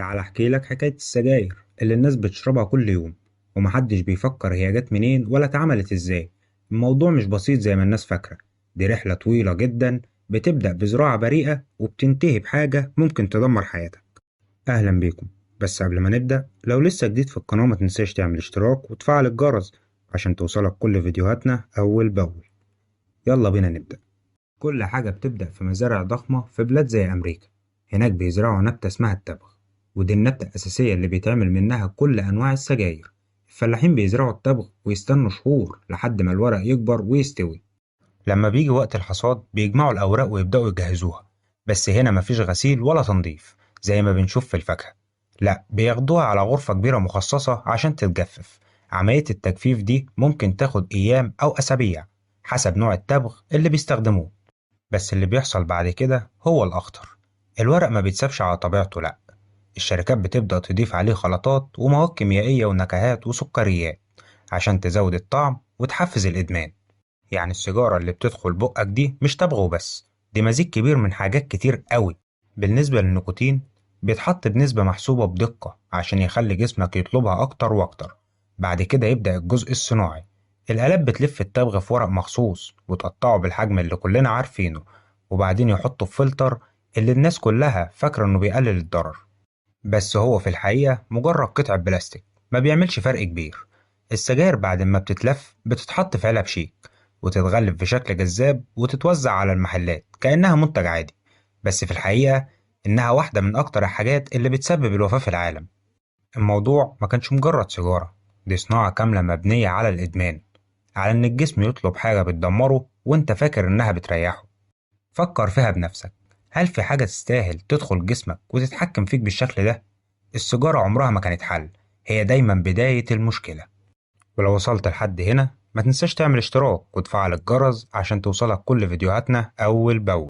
تعال احكي لك حكاية السجاير اللي الناس بتشربها كل يوم، ومحدش بيفكر هي جت منين ولا اتعملت ازاي. الموضوع مش بسيط زي ما الناس فاكرة. دي رحلة طويلة جدا، بتبدأ بزراعة بريئة وبتنتهي بحاجة ممكن تدمر حياتك. أهلا بيكم. بس قبل ما نبدأ، لو لسه جديد في القناة ما تنساش تعمل اشتراك وتفعل الجرس عشان توصلك كل فيديوهاتنا أول بأول. يلا بينا نبدأ. كل حاجة بتبدأ في مزارع ضخمة في بلاد زي أمريكا. هناك بيزرعوا نبتة اسمها التبغ، ودي النبتة الأساسية اللي بيتعمل منها كل أنواع السجاير. الفلاحين بيزرعوا التبغ ويستنوا شهور لحد ما الورق يكبر ويستوي. لما بيجي وقت الحصاد بيجمعوا الأوراق ويبدأوا يجهزوها، بس هنا مفيش غسيل ولا تنظيف زي ما بنشوف في الفاكهة. لا، بياخدوها على غرفة كبيرة مخصصة عشان تتجفف. عملية التجفيف دي ممكن تاخد أيام أو أسابيع حسب نوع التبغ اللي بيستخدموه. بس اللي بيحصل بعد كده هو الأخطر. الورق ما بيتسابش على طبيعته، لأ، الشركات بتبدأ تضيف عليه خلطات ومواد كيميائية ونكهات وسكريات عشان تزود الطعم وتحفز الإدمان. يعني السيجارة اللي بتدخل بقك دي مش تبغه بس، دي مزيج كبير من حاجات كتير قوي. بالنسبة للنيكوتين، بيتحط بنسبة محسوبة بدقة عشان يخلي جسمك يطلبها أكتر وأكتر. بعد كده يبدأ الجزء الصناعي. الآلات بتلف التبغ في ورق مخصوص وتقطعه بالحجم اللي كلنا عارفينه، وبعدين يحطه في فلتر اللي الناس كلها فاكرة إنه بيقلل الضرر. بس هو في الحقيقة مجرد قطعة بلاستيك، ما بيعملش فرق كبير. السجاير بعد ما بتتلف بتتحط في علب شيك وتتغلف بشكل جذاب وتتوزع على المحلات كأنها منتج عادي. بس في الحقيقة إنها واحدة من أكتر الحاجات اللي بتسبب الوفاة في العالم. الموضوع ما كانش مجرد سيجارة، دي صناعة كاملة مبنية على الإدمان، على إن الجسم يطلب حاجة بتدمره وإنت فاكر إنها بتريحه. فكر فيها بنفسك، هل في حاجة تستاهل تدخل جسمك وتتحكم فيك بالشكل ده؟ السيجارة عمرها ما كانت حل، هي دايما بداية المشكلة. ولو وصلت لحد هنا ما تنساش تعمل اشتراك وتفعل الجرس عشان توصلك كل فيديوهاتنا أول بأول.